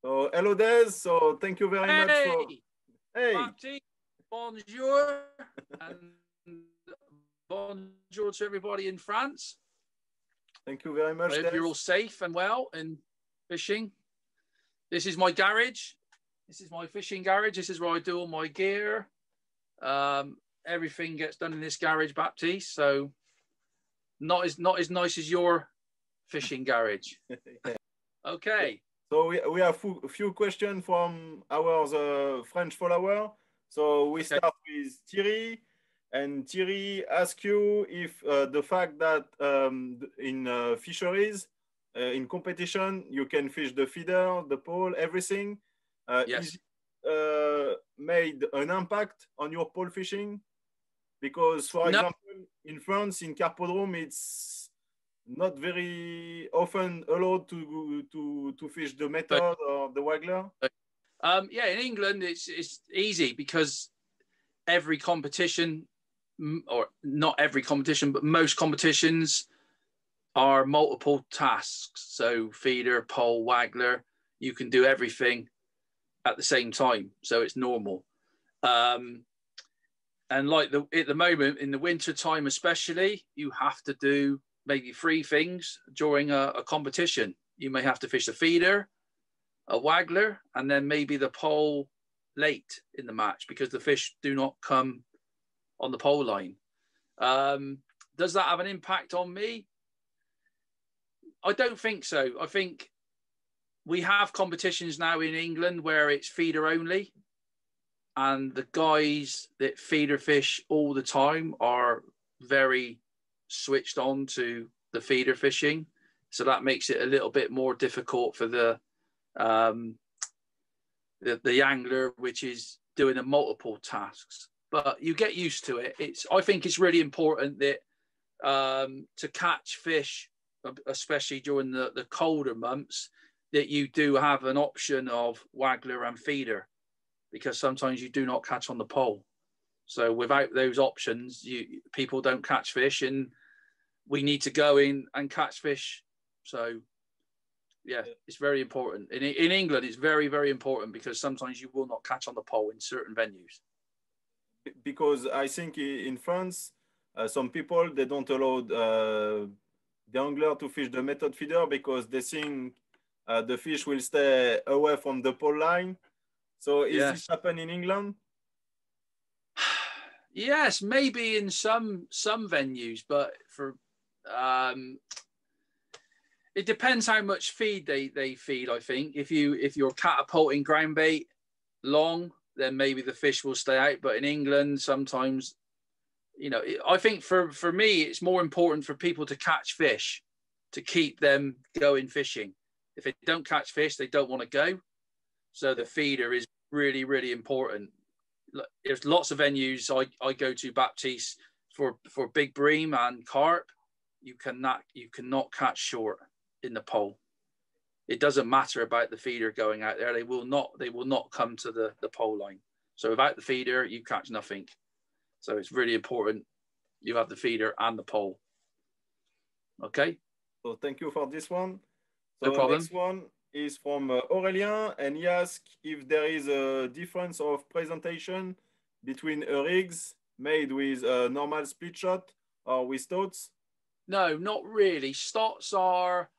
So hello Des. So thank you very much for. Hey, Hey, Baptiste, bonjour, and bonjour to everybody in France. thank you very I much, hope Des. you're all safe and well and fishing. This is my garage. This is my fishing garage. This is where I do all my gear. Everything gets done in this garage, Baptiste. So not as nice as your fishing garage. Okay. So we have a few questions from our French follower. So we Okay. start with Thierry, and Thierry asks you if the fact that in fisheries, in competition, you can fish the feeder, the pole, everything. Is Yes. it made an impact on your pole fishing? Because, for No. example, in France, in Carpodrome, it's not very often allowed to fish the method or the waggler. Yeah, in England it's easy because every competition, or not every competition, but most competitions are multiple tasks. So feeder, pole, waggler, you can do everything at the same time. So it's normal. And like at the moment in the winter time, especially, you have to do maybe three things during a competition. You may have to fish a feeder, a waggler, and then maybe the pole late in the match because the fish do not come on the pole line. Does that have an impact on me? I don't think so. I think we have competitions now in England where it's feeder only, and the guys that feeder fish all the time are very switched on to the feeder fishing. So that makes it a little bit more difficult for the angler, which is doing the multiple tasks. But you get used to it. I think it's really important that to catch fish, especially during the colder months, that you do have an option of waggler and feeder, because sometimes you do not catch on the pole. So without those options, people don't catch fish, and we need to go in and catch fish. So yeah, it's very important. In England, it's very, very important because sometimes you will not catch on the pole in certain venues. Because I think in France, some people they don't allow the angler to fish the method feeder because they think the fish will stay away from the pole line. So is this Yes. happen in England? Yes, maybe in some venues, but for it depends how much feed they feed. I think if you're catapulting ground bait long, then maybe the fish will stay out. But in England, sometimes, I think for me, it's more important for people to catch fish, to keep them going fishing. If they don't catch fish, they don't want to go. So the feeder is really, really important. There's lots of venues I go to, Baptiste, for big bream and carp. You cannot catch short in the pole. It doesn't matter about the feeder going out there. They will not come to the pole line. So without the feeder, you catch nothing. So it's really important you have the feeder and the pole. Okay. So thank you for this one. So No problem. next one is from Aurelien, and he asks if there is a difference of presentation between rigs made with a normal split shot or with stoats. No, not really. Stots are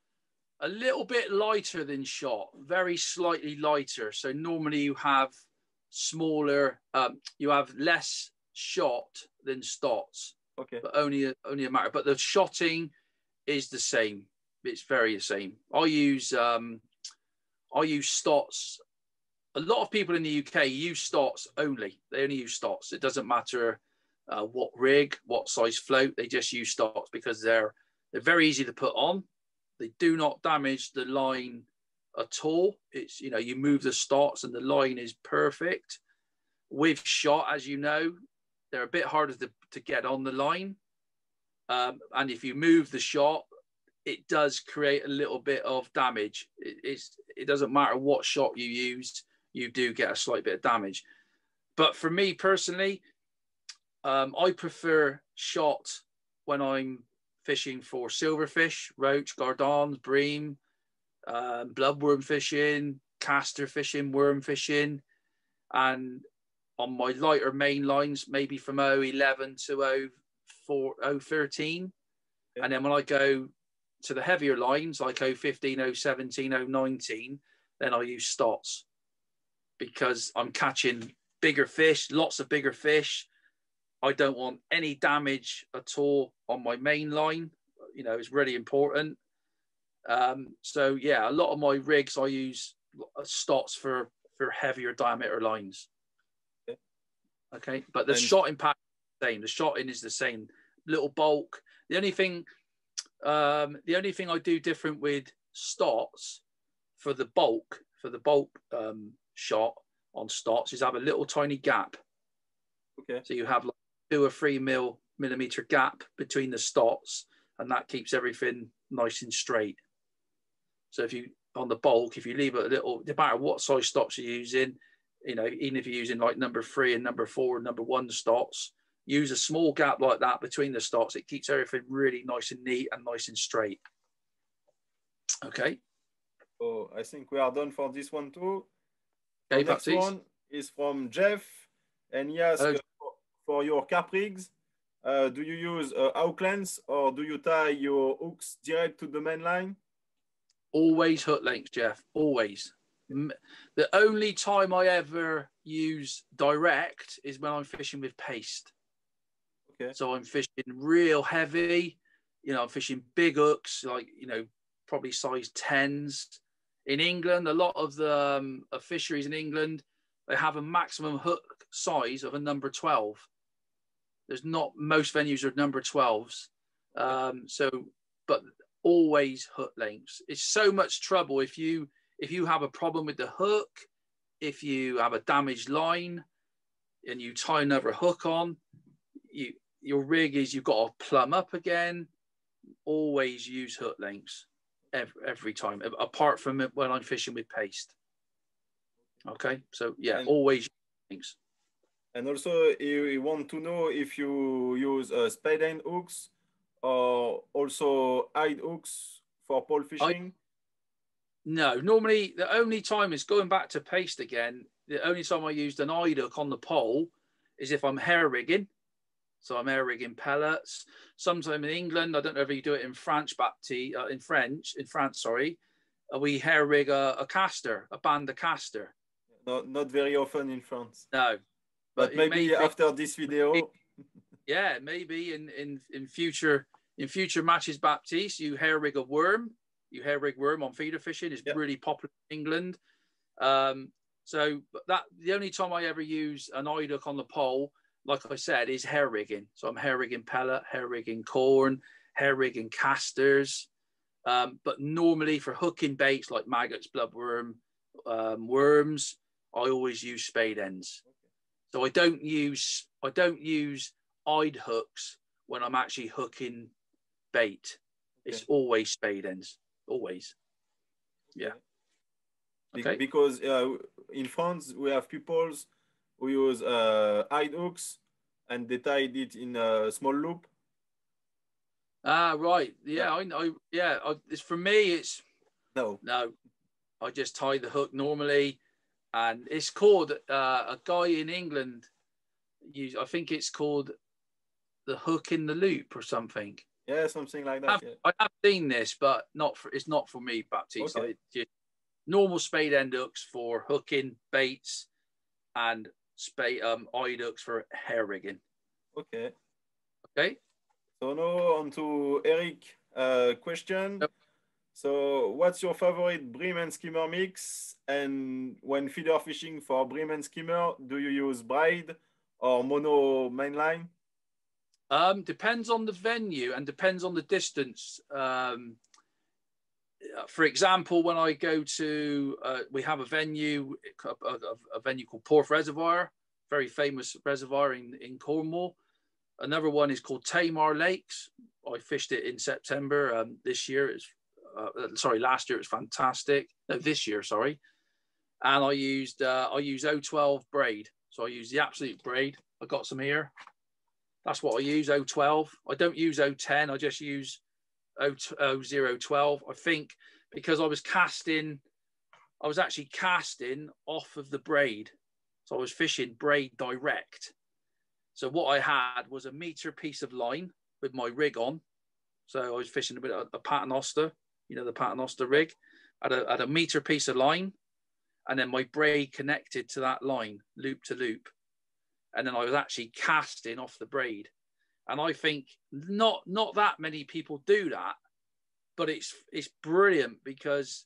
a little bit lighter than shot, very slightly lighter. So normally you have smaller, you have less shot than stots. Okay. But only a matter. But the shotting is the same. It's very the same. I use stots. A lot of people in the UK use stots only. They only use stots. It doesn't matter what rig, what size float. They just use stots because they're very easy to put on. They do not damage the line at all. It's, you move the stots and the line is perfect. With shot, as you know, they're a bit harder to get on the line. And if you move the shot, it does create a little bit of damage. It doesn't matter what shot you use, you do get a slight bit of damage. But for me personally, I prefer shot when I'm fishing for silverfish, roach, gardons, bream, bloodworm fishing, caster fishing, worm fishing, and on my lighter main lines, maybe from 011 to 013. Yeah. And then when I go to the heavier lines, like 015, 017, 019, then I use Stotts, because I'm catching bigger fish, lots of bigger fish. I don't want any damage at all on my main line. You know, it's really important. So yeah, a lot of my rigs I use Stotts for heavier diameter lines. Okay, but the shotting pattern is the same. The shotting is the same. Little bulk. The only thing I do different with Stotts for the bulk shot on Stotts is have a little tiny gap. Okay. So you have like 2 or 3 millimeter gap between the Stotts, and that keeps everything nice and straight. So if you on the bulk, if you leave it a little, no matter what size Stotts you're using, you know, even if you're using like number 3 and number 4 and number 1 Stotts, use a small gap like that between the Stotts. It keeps everything really nice and neat and nice and straight. Okay. Oh, I think we are done for this one too. Okay, the next one is from Jeff, and he asks for your carp rigs. Do you use hook lengths, or do you tie your hooks direct to the main line? Always hook lengths, Jeff. Always. The only time I ever use direct is when I'm fishing with paste. Okay. So I'm fishing real heavy. You know, I'm fishing big hooks, like, you know, probably size 10s. In England, a lot of the fisheries in England, they have a maximum hook size of a number 12. There's not, most venues are number 12s. But always hook lengths. It's so much trouble if you have a problem with the hook, if you have a damaged line and you tie another hook on, your rig is, you've got to plumb up again. Always use hook lengths every time, apart from when I'm fishing with paste. Okay, so yeah, always use lengths. And also, you want to know if you use spade end hooks or also hide hooks for pole fishing? No, normally the only time is going back to paste again. The only time I used an hide hook on the pole is if I'm hair rigging. So I'm hair rigging pellets. Sometimes in England, I don't know if you do it in France, in France, we hair rig a caster, a band of caster. Not very often in France. No. But maybe after this video. Yeah, maybe in future matches, Baptiste, you hair rig a worm. You hair rig worm on feeder fishing is really popular in England. So that the only time I ever use an hide hook on the pole, like I said, is hair rigging. So I'm hair rigging pellet, hair rigging corn, hair rigging casters. But normally for hooking baits like maggots, bloodworm, worms, I always use spade ends. So I don't use hide hooks when I'm actually hooking bait. Okay. It's always spade ends, always. Yeah. Okay. Because in France we have people who use hide hooks and they tied it in a small loop. Ah, right. Yeah, I know. Yeah, it's for me. It's no. I just tie the hook normally. And it's called a guy in England. I think it's called the hook in the loop or something. Yeah, something like that. I have seen this, but it's not for me, Baptiste. Okay. Just normal spade end hooks for hooking baits, and hide hooks for hair rigging. Okay. Okay. So now on to Eric question. Yep. So what's your favorite bream and skimmer mix? And when feeder fishing for bream and skimmer, do you use braid or mono mainline? Depends on the venue and depends on the distance. For example, when I go to, we have a venue called Porth Reservoir, very famous reservoir in Cornwall. Another one is called Tamar Lakes. I fished it in September this year. Last year it was fantastic. No, this year, sorry. And I use 012 braid. So I use the absolute braid. I got some here. That's what I use, 012. I don't use 010. I just use 012. I think because I was casting I was actually casting off of the braid. So I was fishing braid direct. So what I had was a meter piece of line with my rig on. So I was fishing a bit of a paternoster, you know, the paternoster rig. I had a meter piece of line, and then my braid connected to that line, loop to loop. And then I was actually casting off the braid. And I think not that many people do that, but it's brilliant because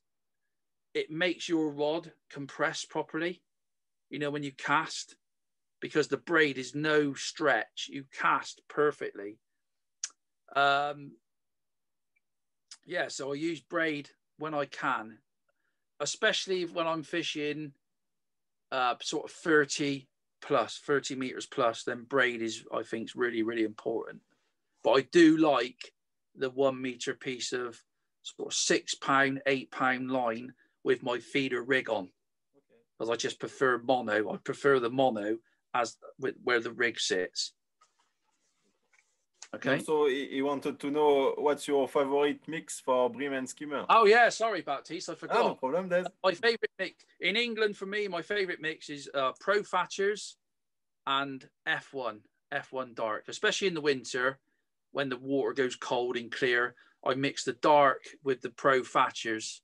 it makes your rod compress properly, you know, when you cast, because the braid is no stretch. You cast perfectly. Yeah, so I use braid when I can, especially when I'm fishing sort of 30 meters plus, then braid is, I think, is really, really important. But I do like the 1 meter piece of sort of 6 pound, 8 pound line with my feeder rig on. Because I just prefer mono. I prefer the mono as where the rig sits. Okay. So he wanted to know what's your favorite mix for bream and skimmer. Oh yeah, sorry Baptiste, I forgot. No problem, Des. My favorite mix in England for me, my favorite mix is Pro Thatchers and F1 dark, especially in the winter when the water goes cold and clear. I mix the dark with the Pro Thatchers.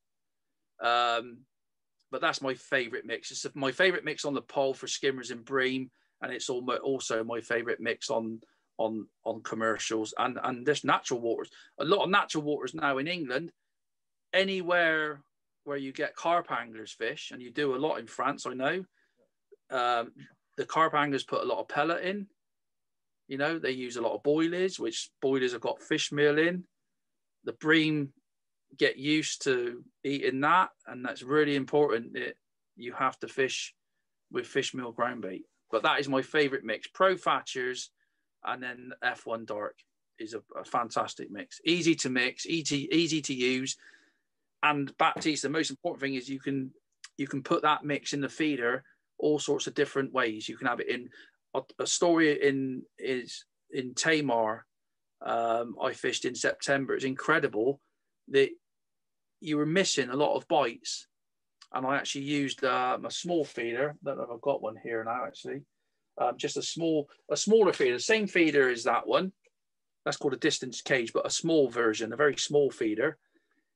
But that's my favorite mix. It's my favorite mix on the pole for skimmers and bream, and it's also my favorite mix on commercials and there's natural waters. A lot of natural waters now in England. Anywhere where you get carp anglers fish, and you do a lot in France, I know. The carp anglers put a lot of pellet in. You know, they use a lot of boilies, which boilies have got fish meal in. The bream get used to eating that, and that's really important. You have to fish with fish meal ground bait. But that is my favorite mix. Pro Thatchers and then F1 dark is a fantastic mix. Easy to mix, easy to use. And Baptiste, the most important thing is you can put that mix in the feeder all sorts of different ways. You can have it in a story is in Tamar. I fished in September. It's incredible that you were missing a lot of bites, and I actually used a small feeder. I don't know if I've got one here now, actually. Just a smaller feeder, the same feeder as that one. That's called a distance cage, but a small version, a very small feeder.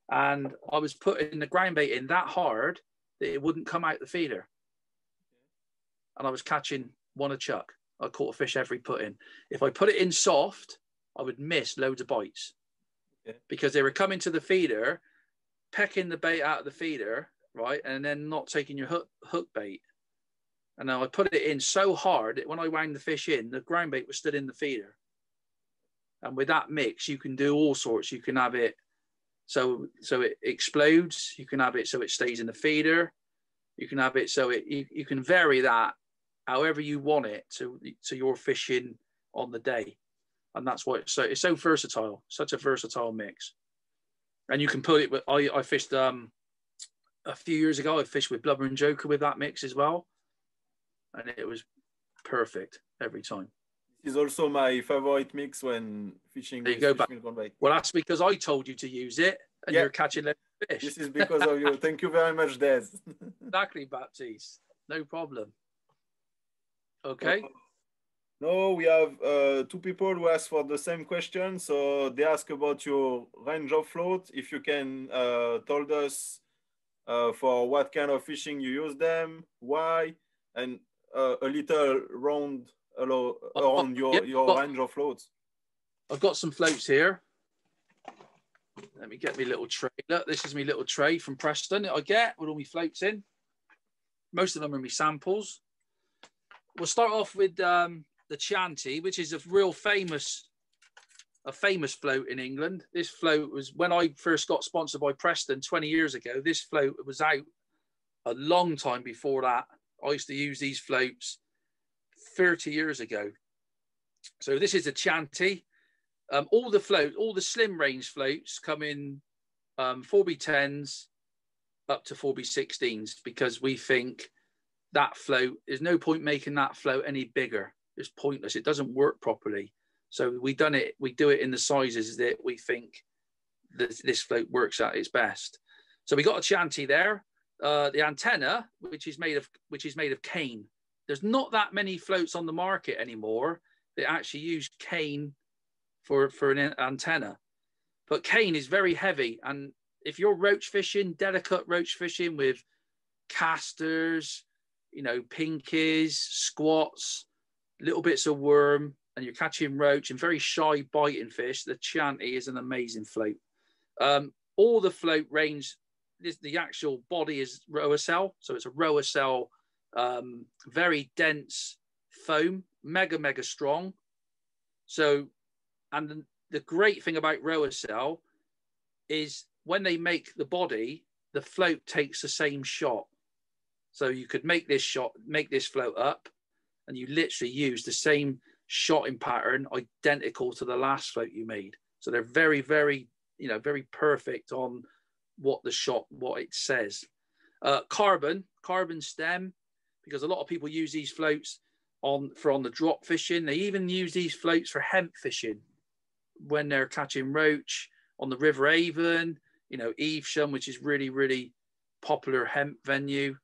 And I was putting the ground bait in that hard that it wouldn't come out the feeder. And I was catching one a chuck. I caught a fish every put in. If I put it in soft, I would miss loads of bites because they were coming to the feeder, pecking the bait out of the feeder, right? And then not taking your hook bait. And now I put it in so hard that when I wound the fish in, the ground bait was still in the feeder. And with that mix, you can do all sorts. You can have it so it explodes. You can have it so it stays in the feeder. You can have it so you can vary that however you want it to your fishing on the day. And that's why it's so versatile, such a versatile mix. And you can put it with, I fished a few years ago, I fished with Blubber and Joker with that mix as well. And it was perfect every time. This is also my favorite mix when fishing there with you go, fish meal ground bait. Well, that's because I told you to use it and you're catching fish. This is because of you. Thank you very much, Des. Exactly, Baptiste. No problem. Okay. No, we have 2 people who ask for the same question. So they ask about your range of float. If you can told us for what kind of fishing you use them, why, and a little around your range of floats. I've got some floats here. Let me get my little tray. Look, this is my little tray from Preston that I get with all my floats in. Most of them are my samples. We'll start off with the Chianti, which is a famous float in England. This float was, when I first got sponsored by Preston 20 years ago, this float was out a long time before that. I used to use these floats 30 years ago. So this is a Chianti. All the slim range floats come in 4B10s up to 4B16s because we think that float, there's no point making that float any bigger. It's pointless. It doesn't work properly. So we do it in the sizes that we think this float works at its best. So we got a Chianti there. the antenna, which is made of cane. There's not that many floats on the market anymore that actually use cane for an antenna. But cane is very heavy, and if you're roach fishing, delicate roach fishing with casters, you know, pinkies, squats, little bits of worm, and you're catching roach and very shy biting fish, the Chianti is an amazing float. All the float range, the actual body is Roacell, so it's a Roacell, very dense foam, mega strong. So, and the great thing about Roacell is when they make the body, the float takes the same shot. So you could make this float up, and you literally use the same shotting pattern identical to the last float you made. So they're very, very, you know, very perfect on what it says. Carbon stem, because a lot of people use these floats on the drop fishing. They even use these floats for hemp fishing when they're catching roach on the River Avon, you know, Evesham, which is really, really popular hemp venue.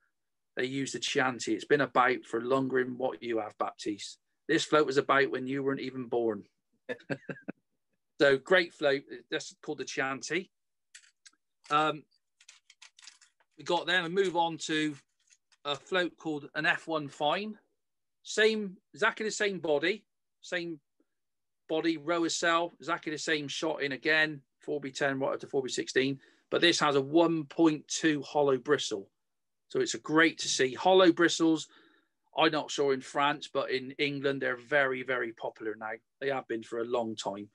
They use the Chianti. It's been about for longer than what you have, Baptiste. This float was about when you weren't even born. So great float. That's called the Chianti. We got then and move on to a float called an F1 Fine. Exactly the same body, Roacell, exactly the same shot in again, 4B10 right up to 4B16, but this has a 1.2 hollow bristle. So it's a great to see. Hollow bristles, I'm not sure in France, but in England, they're very, very popular now. They have been for a long time.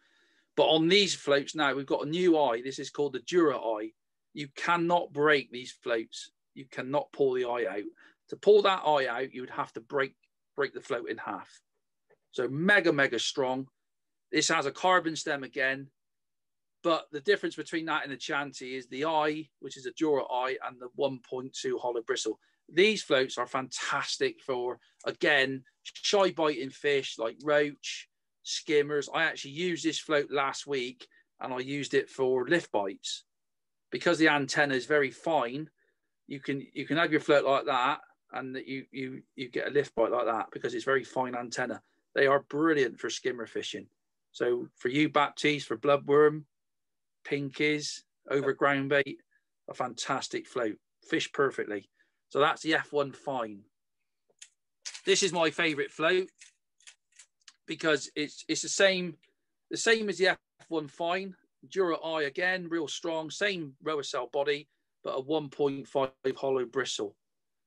But on these floats now, we've got a new eye. This is called the Dura eye. You cannot break these floats. You cannot pull the eye out. To pull that eye out, you would have to break the float in half. So mega strong. This has a carbon stem again. But the difference between that and the Chianti is the eye, which is a Dura eye, and the 1.2 hollow bristle. These floats are fantastic for, again, shy biting fish like roach, skimmers. I actually used this float last week, and I used it for lift bites. Because the antenna is very fine, you can have your float like that, and you get a lift bite like that because it's very fine antenna. They are brilliant for skimmer fishing. So for you, Baptiste, for bloodworm, pinkies, over ground bait, a fantastic float. Fish perfectly. So that's the F1 Fine. This is my favorite float because it's the same as the F1 Fine. Dura eye again, real strong, same Roacell body, but a 1.5 hollow bristle.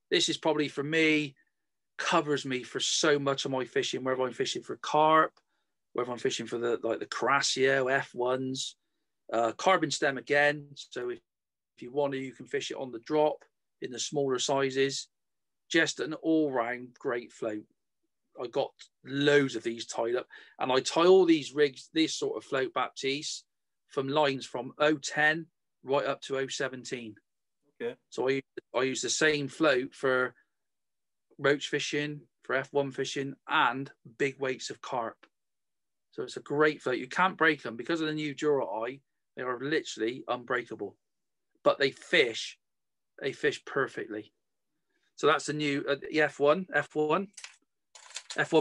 This is probably, for me, covers me for so much of my fishing, whether I'm fishing for carp, whether I'm fishing for the Carasio, F1s, carbon stem again. So if you want to, you can fish it on the drop in the smaller sizes. Just an all-round great float. I got loads of these tied up, and I tie all these rigs, this sort of float, Baptiste, from lines from 010 right up to 017. Okay. So I use the same float for roach fishing, for F1 fishing, and big weights of carp. So it's a great float. You can't break them because of the new Dura eye. They are literally unbreakable, but they fish perfectly. So that's the new F1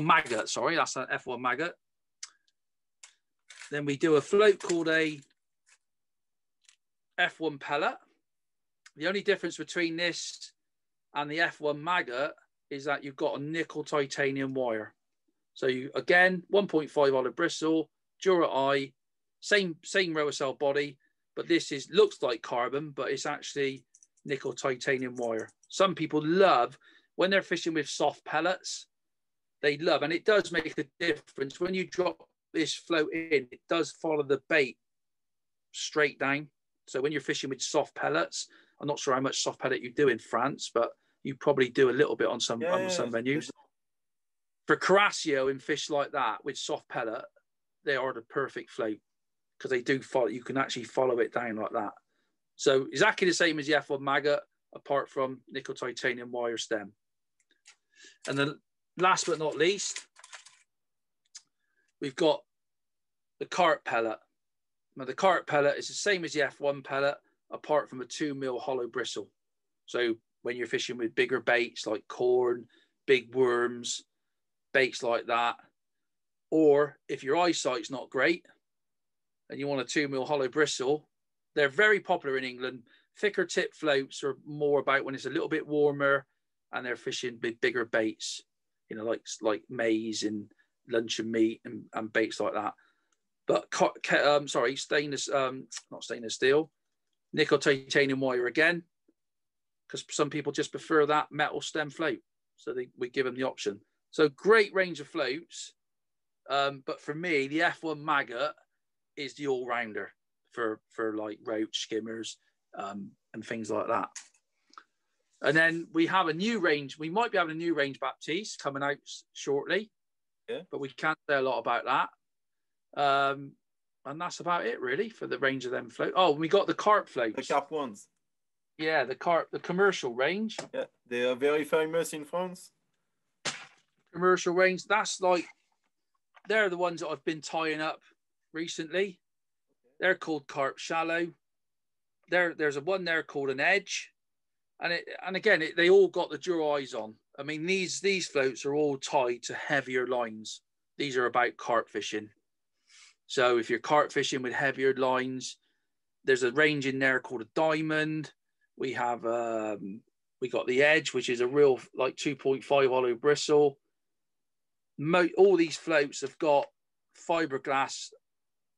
Maggot. Sorry, that's an F1 Maggot. Then we do a float called a F1 Pellet. The only difference between this and the F1 Maggot is that you've got a nickel titanium wire. So you, again, 1.5 hollow bristle, Dura eye, same Roacell body, but this looks like carbon, but it's actually nickel titanium wire. Some people love, when they're fishing with soft pellets, they love, and it does make a difference. When you drop this float in, it does follow the bait straight down. So when you're fishing with soft pellets, I'm not sure how much soft pellet you do in France, but you probably do a little bit on some venues. For Carasio and fish like that with soft pellet, they are the perfect float because they do follow. You can actually follow it down like that. So exactly the same as the F1 Maggot, apart from nickel titanium wire stem. And then last but not least, we've got the carp pellet. Now the carp pellet is the same as the F1 pellet, apart from a 2 mil hollow bristle. So when you're fishing with bigger baits like corn, big worms, baits like that, or if your eyesight's not great and you want a 2mm hollow bristle, they're very popular in England. Thicker tip floats are more about when it's a little bit warmer and they're fishing with bigger baits, you know, like maize and luncheon meat and baits like that. But stainless, not stainless steel, nickel titanium wire again, because some people just prefer that metal stem float. So we give them the option. So great range of floats. But for me, the F1 Maggot is the all-rounder for like roach, skimmers, and things like that. And then we have a new range. We might be having a new range, Baptiste, coming out shortly. Yeah. But we can't say a lot about that. And that's about it, really, for the range of them float. Oh, we got the carp floats. The carp ones. Yeah, the commercial range. Yeah, they are very famous in France. Commercial range. That's like, they're the ones that I've been tying up recently. They're called carp shallow. There's a one there called an edge. And again, they all got the Dura eyes on. I mean, these floats are all tied to heavier lines. These are about carp fishing. So if you're carp fishing with heavier lines, there's a range in there called a diamond. We have we got the edge, which is a real like 2.5 hollow bristle. All these floats have got fiberglass,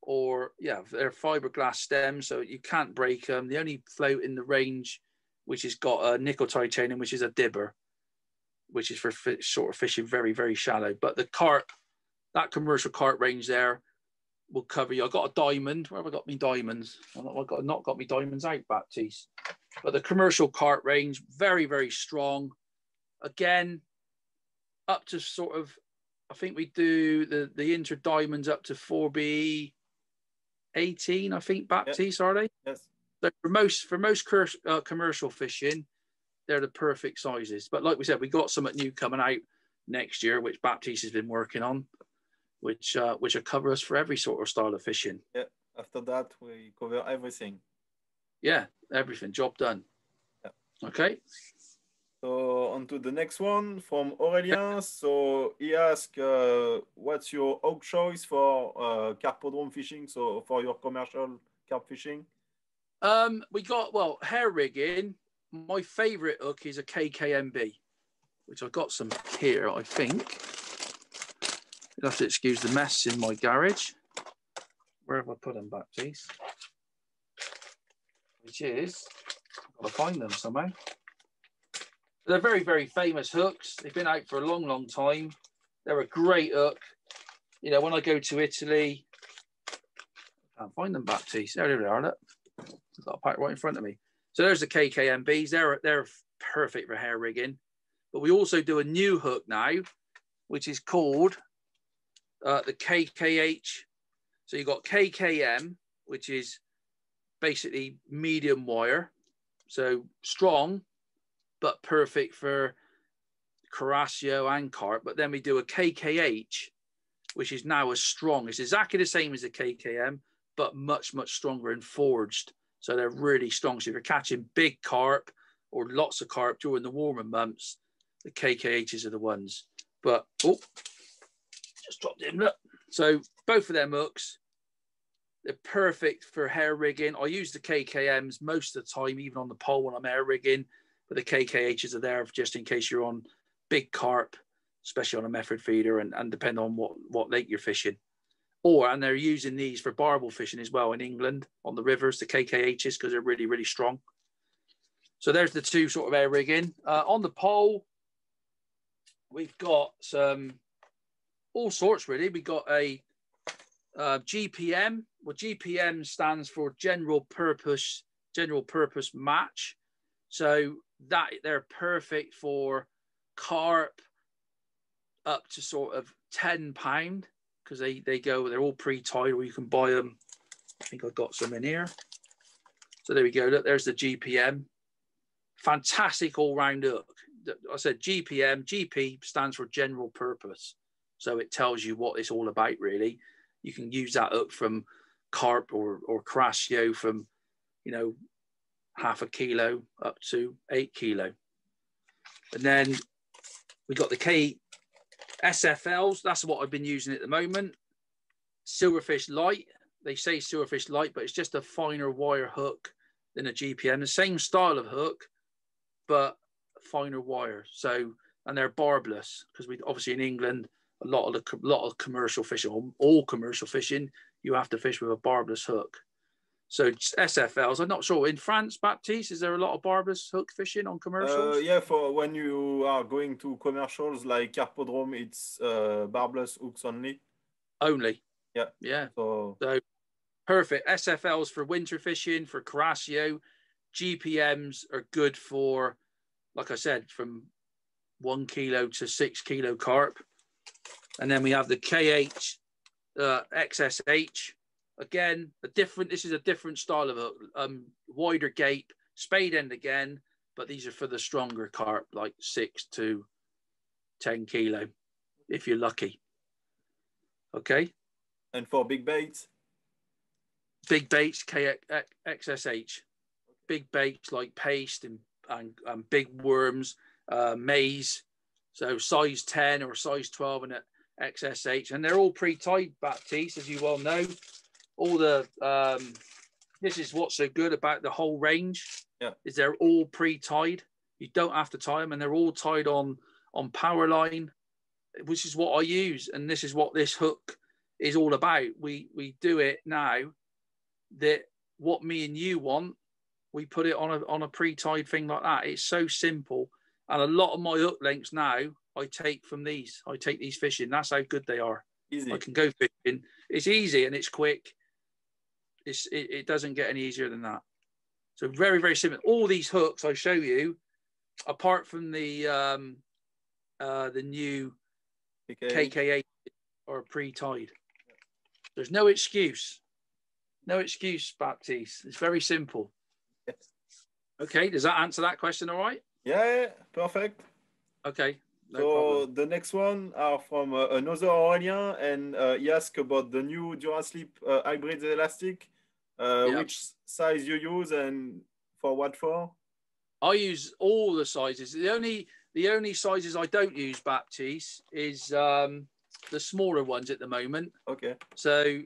they're fiberglass stems, so you can't break them. The only float in the range which has got a nickel titanium, which is a dibber, which is for sort of fishing very, very shallow. But the carp, that commercial carp range there, will cover you. I got a diamond. Where have I got my diamonds? I've not got my diamonds out, Baptiste. But the commercial carp range, very, very strong. Again, up to sort of, I think we do the inter diamonds up to 4B 18, I think, Baptiste, are they? Yes. So for most commercial fishing, they're the perfect sizes. But like we said, we got something new coming out next year, which Baptiste has been working on, which will cover us for every sort of style of fishing. Yeah. After that, we cover everything. Yeah, everything. Job done. Yeah. Okay. So on to the next one from Aurélien. So he asked, what's your hook choice for carpodrome fishing? So for your commercial carp fishing? We got, well, hair rigging. My favorite hook is a KKMB, which I've got some here, I think. You'll have to excuse the mess in my garage. Where have I put them, Baptiste? Which is, I've got to find them somehow. They're very, very famous hooks. They've been out for a long, long time. They're a great hook. You know, when I go to Italy, I can't find them, Baptiste. There they are, look. I've got a pack right in front of me. So there's the KKMBs. They're perfect for hair rigging. But we also do a new hook now, which is called the KKH. So you've got KKM, which is basically medium wire. So strong, but perfect for Carasio and carp. But then we do a KKH, which is now as strong. It's exactly the same as the KKM, but much, much stronger and forged. So they're really strong. So if you're catching big carp or lots of carp during the warmer months, the KKHs are the ones. But, oh, just dropped him, look. So both of them hooks, they're perfect for hair rigging. I use the KKMs most of the time, even on the pole when I'm hair rigging. But the KKHs are there just in case you're on big carp, especially on a method feeder, and depend on what lake you're fishing. And they're using these for barbel fishing as well in England on the rivers, the KKHs, because they're really, really strong. So there's the two sort of air rigging. On the pole, we've got some all sorts, really. We've got a GPM. Well, GPM stands for General Purpose Match. So that they're perfect for carp up to sort of £10 because they're all pre-tied, or you can buy them. I think I've got some in here. So there we go. Look, there's the GPM. Fantastic all-round hook. I said GPM. GP stands for General Purpose. So it tells you what it's all about, really. You can use that hook from carp or Carasio from, you know, half a kilo up to 8 kilo. And then we got the K SFLs. That's what I've been using at the moment. Silverfish Light. They say Silverfish Light, but it's just a finer wire hook than a GPM. The same style of hook, but finer wire. So, and they're barbless, because we obviously in England, a lot of commercial fishing, all commercial fishing, you have to fish with a barbless hook. So SFLs. I'm not sure in France, Baptiste, is there a lot of barbless hook fishing on commercials? Yeah, for when you are going to commercials like Carpodrome, it's barbless hooks only. Only. Yeah. Yeah. So perfect. SFLs for winter fishing, for Carasio. GPMs are good for, like I said, from 1 kilo to 6 kilo carp. And then we have the KH XSH. Again, this is a different style of hook, wider gape, spade end again, but these are for the stronger carp, like 6 to 10 kilo, if you're lucky. Okay. And for big baits? Big baits, XSH. Big baits like paste and big worms, maize. So size 10 or size 12 and XSH. And they're all pre-tied, Baptiste, as you well know. All the this is what's so good about the whole range. Yeah. Is they're all pre-tied. You don't have to tie them, and they're all tied on power line, which is what I use, and this is what this hook is all about. We do it now that what me and you want, we put it on a pre-tied thing like that. It's so simple, and a lot of my hook lengths now I take from these. I take these fishing. That's how good they are. Easy. I can go fishing. It's easy and it's quick. It doesn't get any easier than that. So very, very simple. All these hooks I show you, apart from the new KK8 are pre-tied. There's no excuse. No excuse, Baptiste. It's very simple. Yes. Okay, does that answer that question all right? Yeah, perfect. Okay. No so problem. The next one are from another Aurelien, and he asked about the new Durasleep hybrid elastic. Yep. Which size you use and for what for? I use all the sizes. The only sizes I don't use, Baptiste, is the smaller ones at the moment. Okay. So,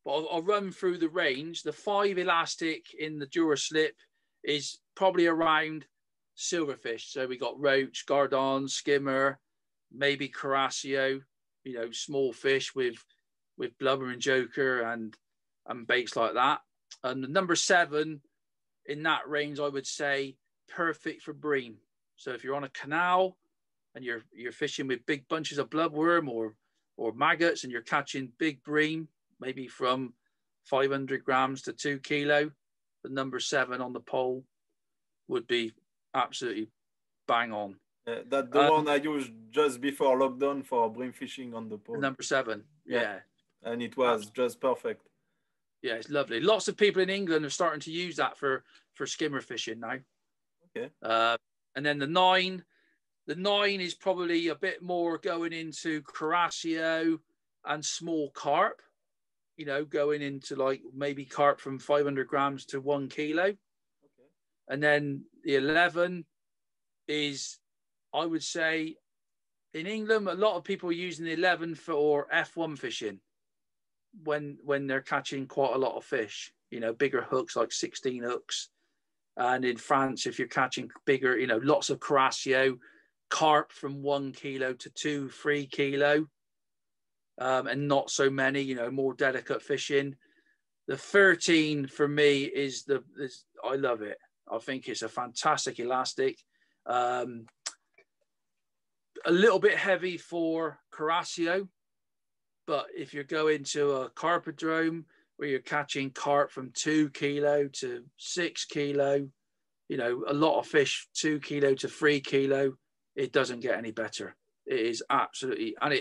but I'll run through the range. The 5 elastic in the Duraslip is probably around silverfish. So we got roach, gardon, skimmer, maybe Carasio, small fish with blubber and joker and baits like that. And the number 7 in that range, I would say, perfect for bream. So if you're on a canal and you're fishing with big bunches of bloodworm or maggots and you're catching big bream, maybe from 500 grams to 2 kilo, the number 7 on the pole would be absolutely bang on. That's the one I used just before lockdown for bream fishing on the pole. Number 7, yeah. And it was just perfect. Yeah, it's lovely. Lots of people in England are starting to use that for skimmer fishing now. Okay. And then the 9 is probably a bit more going into Carasio and small carp, going into like maybe carp from 500 grams to 1 kilo. Okay. And then the 11 is, I would say, in England, a lot of people are using the 11 for F1 fishing when they're catching quite a lot of fish, bigger hooks like 16 hooks. And in France, if you're catching bigger, lots of Carasio, carp from 1 kilo to 2, 3 kilo, and not so many, more delicate fishing. The 13 for me is I love it. I think it's a fantastic elastic. A little bit heavy for Carasio, but if you're going to a carpodrome where you're catching carp from 2 kilo to 6 kilo, a lot of fish, 2 kilo to 3 kilo, it doesn't get any better. It is absolutely, and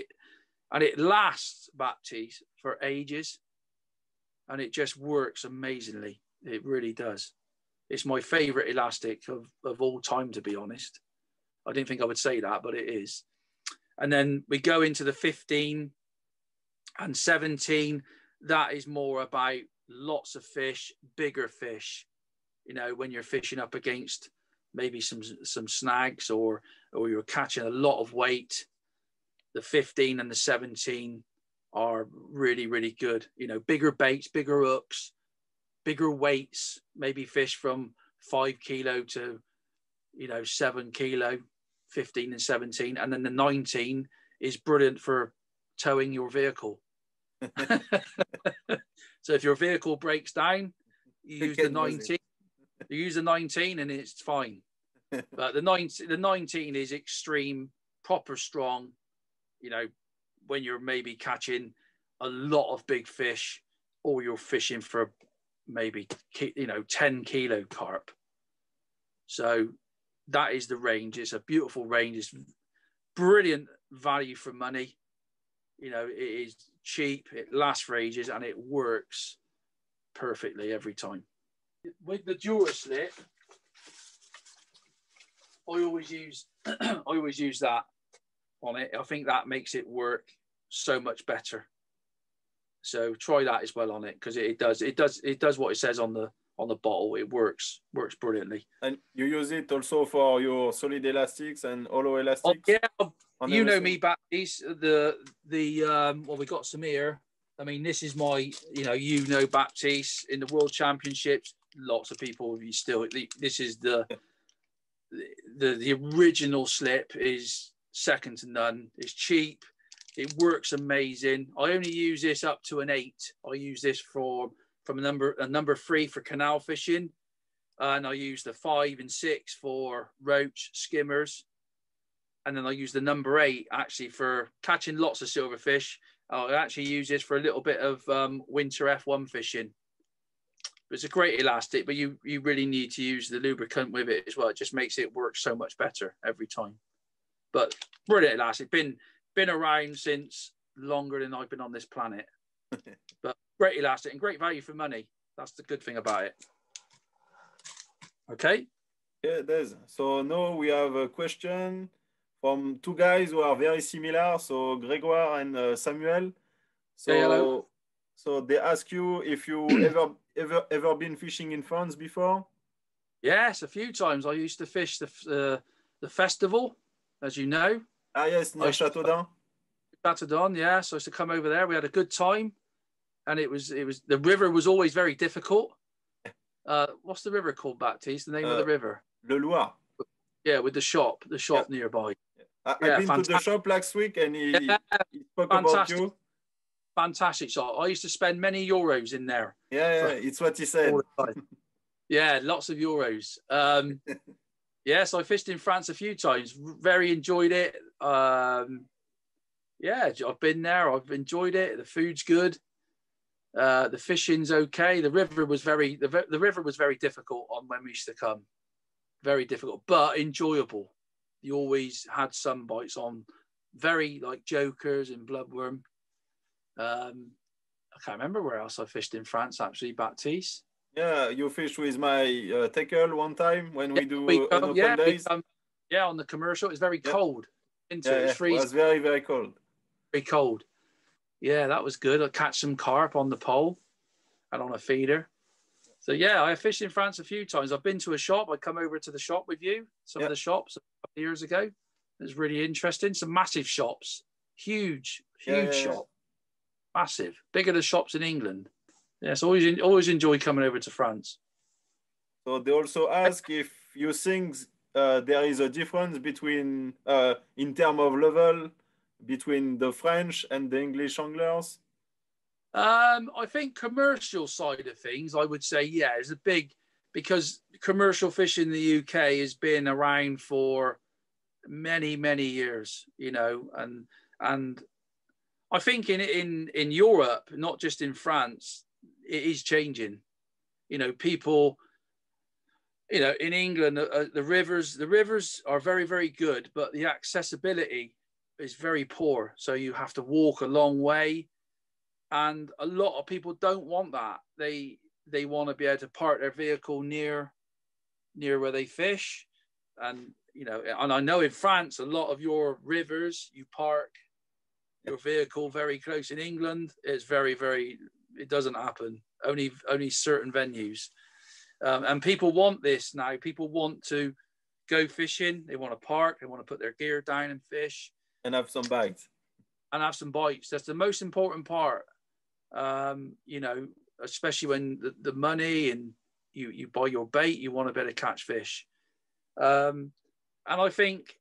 it lasts, Baptiste, for ages, and it just works amazingly. It really does. It's my favorite elastic of all time, to be honest. I didn't think I would say that, but it is. And then we go into the 15 and 17. That is more about lots of fish, bigger fish. you know, when you're fishing up against maybe some snags, or you're catching a lot of weight, the 15 and the 17 are really, really good. You know, bigger baits, bigger hooks, bigger weights, maybe fish from 5 kilo to, you know, 7 kilo, 15 and 17. And then the 19 is brilliant for towing your vehicle. So if your vehicle breaks down, you use the 19. You use the 19 and it's fine. But the 19 is extreme, proper strong. You know, when you're maybe catching a lot of big fish, or you're fishing for maybe, you know, 10 kilo carp. So that is the range. It's a beautiful range. It's brilliant value for money. You know, it is cheap, it lasts for ages, and it works perfectly every time. With the Duraslit, I always use that on it. I think that makes it work so much better. So try that as well on it, because it does what it says on the bottle. It works brilliantly. And you use it also for your solid elastics and hollow elastics? Oh, yeah, you know me, Baptiste. Well, we got some here. I mean, this is my, you know, Baptiste in the World Championships. Lots of people this is the original slip, is second to none. It's cheap. It works amazing. I only use this up to an 8. I use this from a number 3 for canal fishing, and I use the 5 and 6 for roach, skimmers, and then I use the number 8 actually for catching lots of silverfish. I actually use this for a little bit of winter F1 fishing. It's a great elastic, but you really need to use the lubricant with it as well. It just makes it work so much better every time. But brilliant elastic. Been around since longer than I've been on this planet. But great elastic and great value for money. That's the good thing about it. Okay. Yeah, it is. So now we have a question from 2 guys who are very similar. So Grégoire and Samuel. So, hey, hello. So they ask you if you ever been fishing in France before? Yes, a few times. I used to fish the festival, as you know. Ah, yes, near Châteaudun. Châteaudun, yeah. So I used to come over there. We had a good time, and it was the river was always very difficult. What's the river called, Baptiste? The name of the river? Le Loire. Yeah, with the shop nearby. I've been to the shop last week, and he spoke about you. Fantastic shop. I used to spend many euros in there. Yeah, it's what he said. Yeah, lots of euros. Yes, I fished in France a few times. Very enjoyed it. Yeah, I've been there. I've enjoyed it. The food's good. The fishing's okay. The river was very difficult on when we used to come. Very difficult, but enjoyable. You always had some bites on, very like jokers and bloodworm. I can't remember where else I fished in France actually, Baptiste. Yeah, you fished with my tackle one time when we do an open days. On the commercial. It's very cold. It was very, very cold. Very cold. Yeah, that was good. I catch some carp on the pole and on a feeder. So yeah, I fished in France a few times. I've been to a shop. I come over to the shop with you. Some of the shops a couple of years ago. It was really interesting. Some massive shops. Huge shop. Massive. Bigger than shops in England. Yes, always enjoy coming over to France. So they also ask if you think there is a difference between, in terms of level, between the French and the English anglers. I think commercial side of things, I would say, yeah, is a big, because commercial fishing in the UK has been around for many, many years, you know, and I think in Europe, not just in France, it is changing. You know, people, you know, in England, the rivers are very, very good, but the accessibility is very poor. So you have to walk a long way. And a lot of people don't want that. They want to be able to park their vehicle near where they fish. And, you know, and I know in France, a lot of your rivers, you park your vehicle very close. In England, it's very, very, it doesn't happen. Only certain venues. And people want this now. People want to go fishing. They want to park. They want to put their gear down and fish. And have some bites. And have some bites. That's the most important part. You know, especially when the money and you buy your bait, you want to be able to catch fish. And I think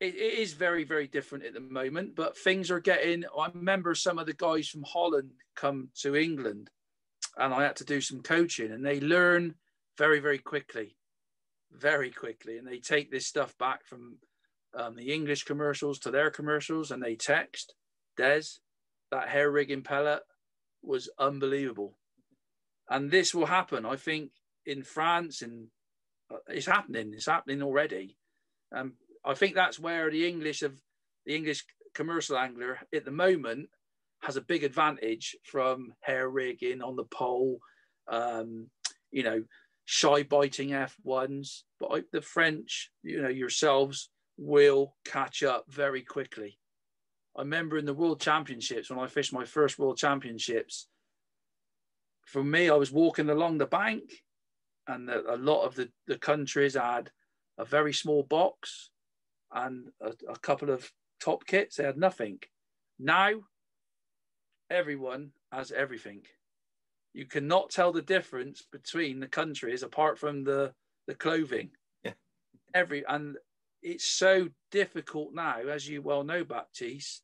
it is very, very different at the moment, but things are getting, I remember some of the guys from Holland come to England and I had to do some coaching and they learn very, very quickly, and they take this stuff back from the English commercials to their commercials and they text, Des, that hair rigging pellet was unbelievable. And this will happen, I think, in France, and it's happening already. I think that's where the English commercial angler at the moment has a big advantage from hair rigging on the pole, you know, shy biting F1s. But the French, you know, yourselves will catch up very quickly. I remember in the World Championships, when I fished my first World Championships, for me, I was walking along the bank and a lot of the countries had a very small box and a couple of top kits. They had nothing. Now, everyone has everything. You cannot tell the difference between the countries apart from the clothing. Yeah. And it's so difficult now, as you well know, Baptiste,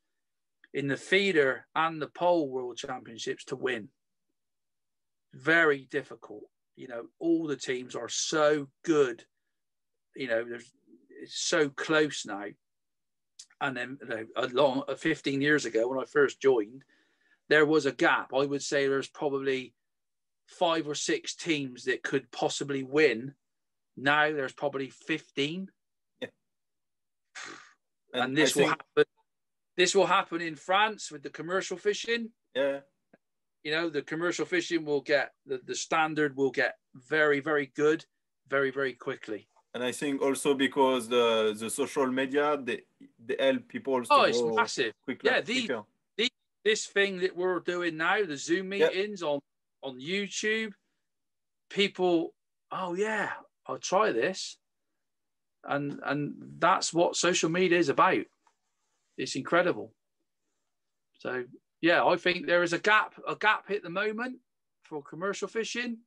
in the feeder and the pole World Championships to win. Very difficult. You know, all the teams are so good. You know, it's so close now. And then, you know, 15 years ago when I first joined, there was a gap. I would say there's probably 5 or 6 teams that could possibly win. Now there's probably 15. Yeah. And this will happen. This will happen in France with the commercial fishing. Yeah. You know, the commercial fishing will get, the standard will get very, very good, very, very quickly. And I think also because the social media, they help people to it's massive. Quicker, yeah, this thing that we're doing now, the Zoom meetings on YouTube, people, oh yeah, I'll try this. And that's what social media is about. It's incredible. So yeah, I think there is a gap at the moment for commercial fishing,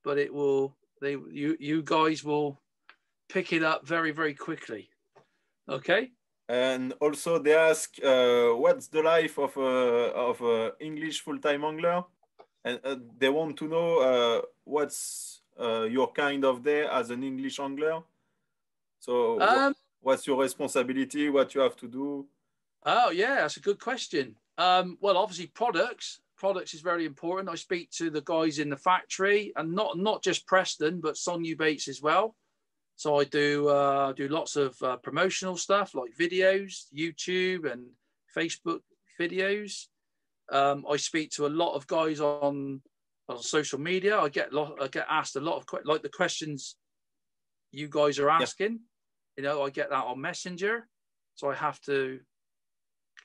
but it will, you guys will pick it up very, very quickly. Okay. And also they ask, what's the life of a English full-time angler? And they want to know what's your kind of day as an English angler. So what's your responsibility? What you have to do? Oh yeah, that's a good question. Well, obviously products is very important. I speak to the guys in the factory, and not just Preston, but Sonyu Baits as well. So I do lots of promotional stuff like videos, YouTube and Facebook videos. I speak to a lot of guys on social media. I get asked a lot of like the questions you guys are asking. Yeah. You know, I get that on Messenger, so I have to,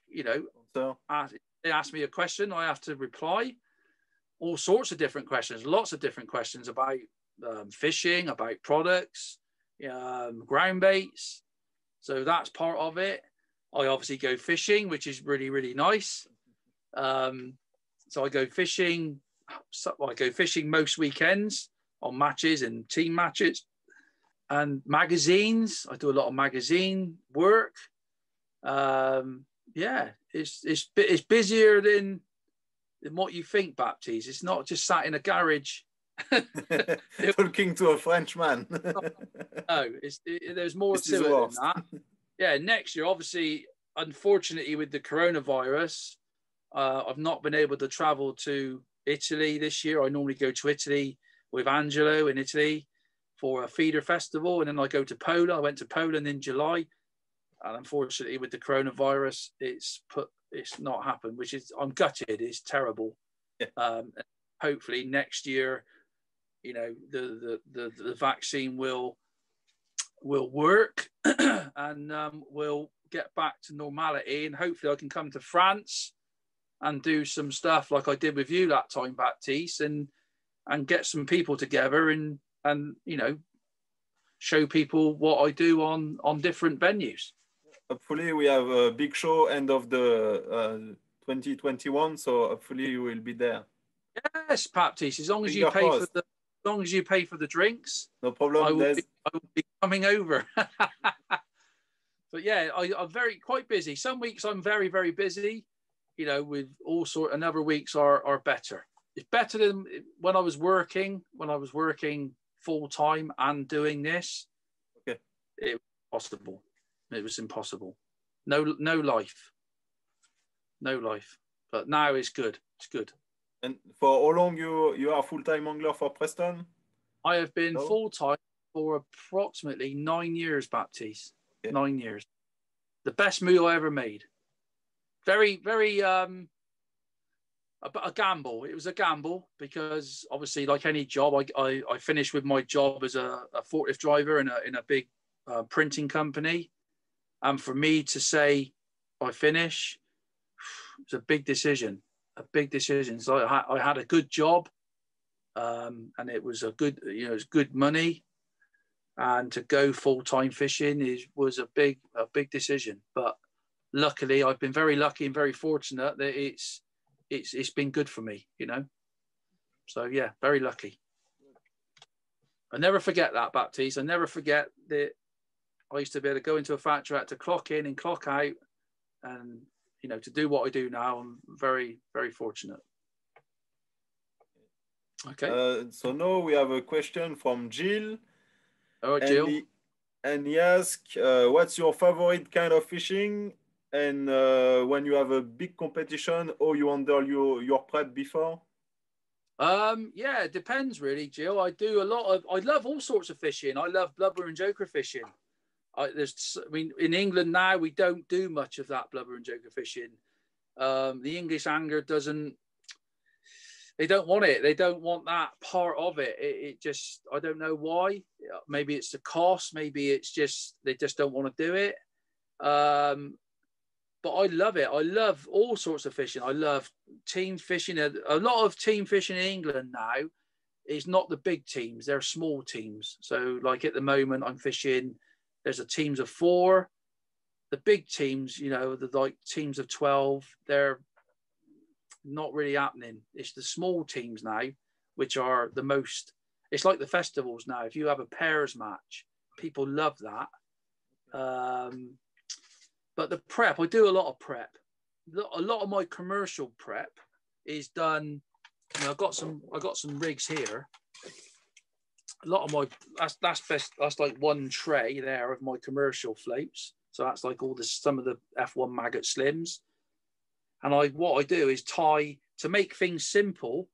you know, they ask me a question, I have to reply. All sorts of different questions, lots of different questions about fishing, about products, ground baits. So that's part of it. I obviously go fishing, which is really, really nice. So I go fishing. I go fishing most weekends on matches and team matches and magazines. I do a lot of magazine work. Yeah, it's busier than what you think, Baptiste. It's not just sat in a garage talking to a Frenchman. No, there's more to it than that. Yeah, next year, obviously, unfortunately, with the coronavirus, I've not been able to travel to Italy this year. I normally go to Italy with Angelo in Italy for a feeder festival, and then I go to Poland. I went to Poland in July, and unfortunately, with the coronavirus, it's not happened, which is, I'm gutted. It's terrible. Yeah. Hopefully next year, you know, the vaccine will work and we'll get back to normality, and hopefully I can come to France and do some stuff like I did with you that time, Baptiste, and and get some people together and you know, show people what I do on different venues. Hopefully we have a big show end of the 2021, so hopefully you will be there. Yes, Baptiste, as long as you pay for the drinks, no problem. I will be coming over. But yeah, I'm quite busy. Some weeks I'm very, very busy, you know, with all sort, and other weeks are better. It's better than when I was working full time and doing this. Okay. It was impossible. It was impossible. No life. No life. But now it's good. It's good. And for how long you are full-time angler for Preston? I have been full-time for approximately 9 years, Baptiste. Okay. 9 years. The best meal I ever made. Very, very a gamble. It was a gamble because obviously, like any job, I finished with my job as a forklift driver in a big printing company, and for me to say I finish, it's a big decision. A big decision. So I had a good job, and it was a good, you know, it's good money, and to go full-time fishing was a big decision. But luckily, I've been very lucky and very fortunate that it's been good for me, you know. So yeah, very lucky. I never forget that, Baptiste. I never forget that I used to be able to go into a factory, I had to clock in and clock out, and you know, to do what I do now, I'm very, very fortunate. Okay. So now we have a question from Jill. Oh, Jill. And he asks, what's your favorite kind of fishing? And when you have a big competition, or you handle your prep before? Yeah, it depends really, Jill. I love all sorts of fishing. I love blubber and joker fishing. In England now, we don't do much of that blubber and joker fishing. The English angler they don't want it. They don't want that part of it. It just, I don't know why. Maybe it's the cost. Maybe it's just, they just don't want to do it. But I love it. I love all sorts of fishing. I love team fishing. A lot of team fishing in England now is not the big teams. They're small teams. So like at the moment I'm fishing, there's a teams of 4. The big teams, you know, the like teams of 12, they're not really happening. It's the small teams now, which are the most, it's like the festivals now. If you have a pairs match, people love that. But the prep, I do a lot of prep. A lot of my commercial prep is done. You know, I got some rigs here. A lot of my that's like one tray there of my commercial floats. So that's like some of the F1 Maggot Slims. And what I do is to make things simple,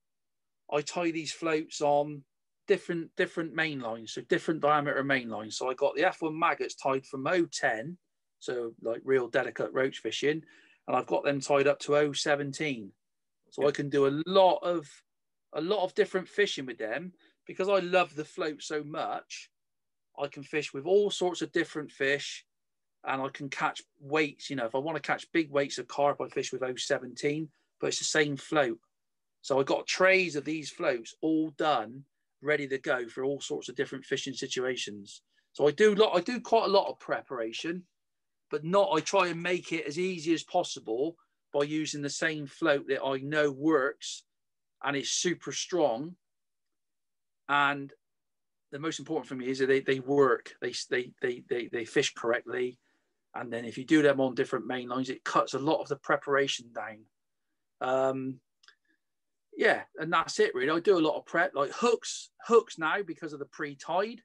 I tie these floats on different main lines, so different diameter main lines. So I got the F1 Maggots tied from 010, so like real delicate roach fishing, and I've got them tied up to 017. So I can do a lot of different fishing with them because I love the float so much. I can fish with all sorts of different fish, and I can catch weights. You know, if I want to catch big weights of carp, I fish with 017, but it's the same float. So I got trays of these floats all done, ready to go for all sorts of different fishing situations. So I do quite a lot of preparation, but I try and make it as easy as possible by using the same float that I know works and is super strong. And the most important for me is that they work, they fish correctly. And then if you do them on different main lines, it cuts a lot of the preparation down. Yeah, and that's it really. I do a lot of prep, like hooks now, because of the pre-tied,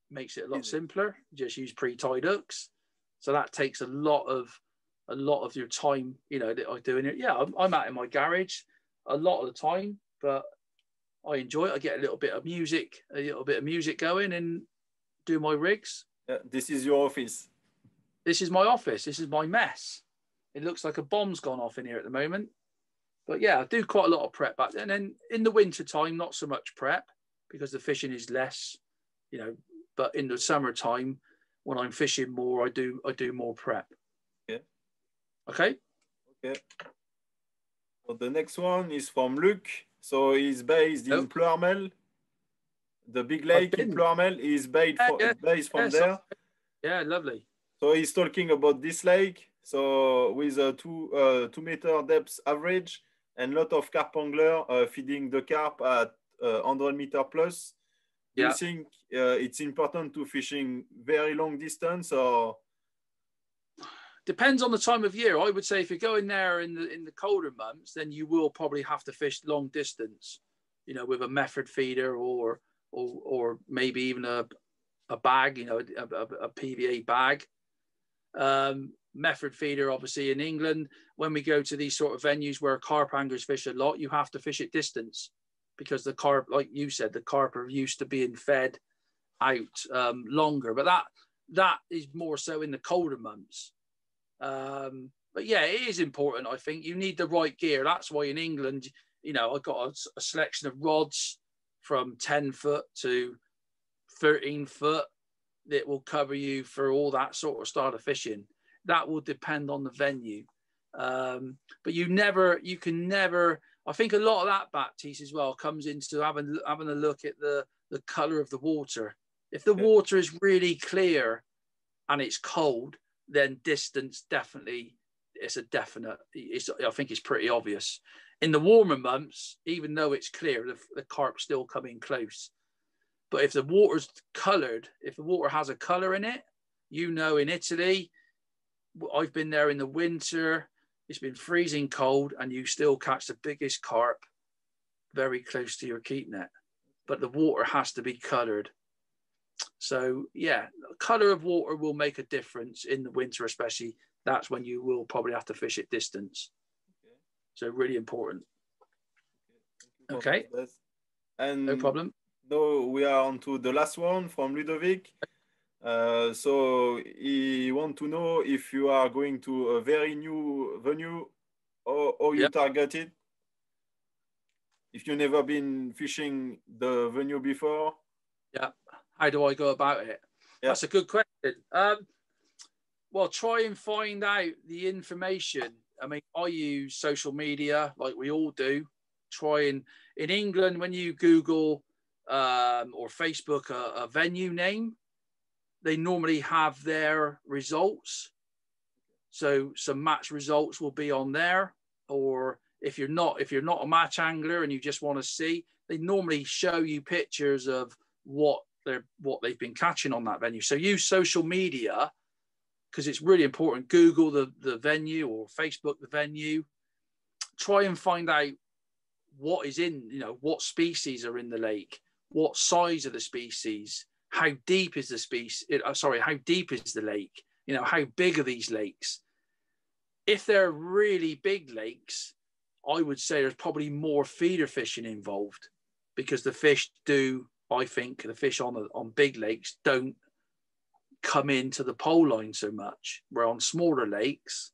makes it a lot simpler. Just use pre-tied hooks. So that takes a lot of your time, you know, that I do in it. Yeah, I'm out in my garage a lot of the time, but I enjoy it. I get a little bit of music going and do my rigs. This is your office. This is my office. This is my mess. It looks like a bomb's gone off in here at the moment. But yeah, I do quite a lot of prep. And then in the winter time, not so much prep because the fishing is less, you know, but in the summertime, when I'm fishing more, I do more prep. Yeah. Okay. Okay. Well, the next one is from Luke. So he's based in Ploërmel. The big lake in Ploërmel is based from there. Yeah, lovely. So he's talking about this lake. So with a 2 meter depth average and a lot of carp angler feeding the carp at 100 meter plus. Do you think it's important to fishing very long distance, or? Depends on the time of year. I would say if you're going there in the colder months, then you will probably have to fish long distance, you know, with a method feeder or maybe even a bag, you know, a PVA bag. Method feeder, obviously in England, when we go to these sort of venues where carp anglers fish a lot, you have to fish at distance because the carp, like you said, the carp are used to being fed out longer. But that is more so in the colder months. But yeah, it is important. I think you need the right gear. That's why in England, you know, I've got a selection of rods from 10 foot to 13 foot that will cover you for all that sort of style of fishing. That will depend on the venue. But you can never, I think a lot of that Baptiste as well comes into having a look at the color of the water. If the water is really clear and it's cold, then distance definitely, it's a definite, I think it's pretty obvious. In the warmer months, even though it's clear, the carp still come in close. But if the water's colored, if the water has a color in it, you know, in Italy, I've been there in the winter, it's been freezing cold, and you still catch the biggest carp very close to your keep net. But the water has to be colored. So yeah, color of water will make a difference in the winter, especially. That's when you will probably have to fish at distance. Okay. So really important. Okay. And no problem. Now we are on to the last one from Ludovic. So he wants to know if you are going to a very new venue or you target it. If you've never been fishing the venue before. Yeah. How do I go about it? Yeah. That's a good question. Well, try and find out the information. I mean, I use social media like we all do. Try and, in England, when you Google or Facebook a venue name, they normally have their results. So some match results will be on there. Or if you're not a match angler and you just want to see, they normally show you pictures of what they've been catching on that venue. So use social media because it's really important. Google the venue or Facebook the venue. Try and find out what is in, you know, what species are in the lake, what size are the species, how deep is the how deep is the lake, you know, how big are these lakes. If they're really big lakes, I would say there's probably more feeder fishing involved because the fish do, I think the fish on big lakes don't come into the pole line so much, where on smaller lakes,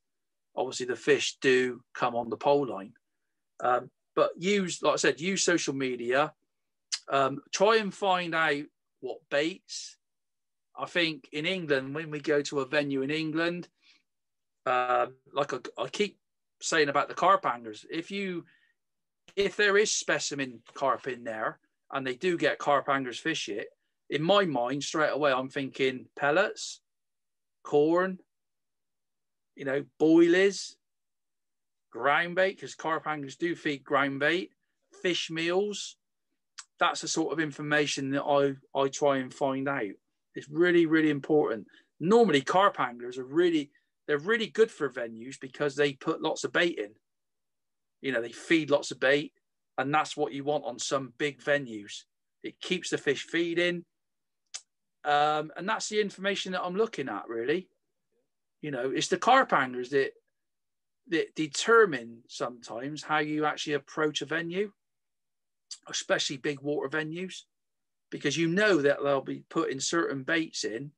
obviously the fish do come on the pole line. But like I said, use social media. Try and find out what baits. I think in England, when we go to a venue in England, like I keep saying about the carp anglers, if there is specimen carp in there and they do get carp anglers fish it, in my mind, straight away, I'm thinking pellets, corn, you know, boilies, ground bait, because carp anglers do feed ground bait, fish meals. That's the sort of information that I try and find out. It's really, really important. Normally, carp anglers they're really good for venues because they put lots of bait in. You know, they feed lots of bait, and that's what you want on some big venues. It keeps the fish feeding. And that's the information that I'm looking at, really. You know, it's the carp anglers that determine sometimes how you actually approach a venue, especially big water venues, because you know that they'll be putting certain baits in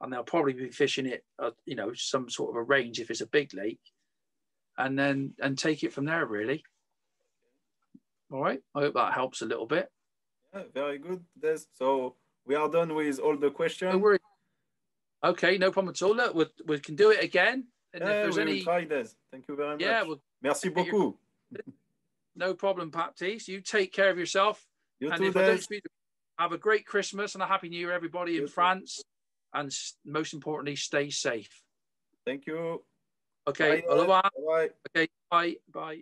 and they'll probably be fishing it at, you know, some sort of a range if it's a big lake, and take it from there, really. All right. I hope that helps a little bit. Yeah, very good, Des. So we are done with all the questions. Don't worry. Okay, no problem at all. Look, we can do it again. And if there's will try, Des. Thank you very much. Merci beaucoup. No problem, Baptiste. You take care of yourself. You and too, if I don't Des. speak, have a great Christmas and a Happy New Year, everybody in France. And most importantly, stay safe. Thank you. Okay. Bye, Au revoir. Bye. Okay. Bye. Bye.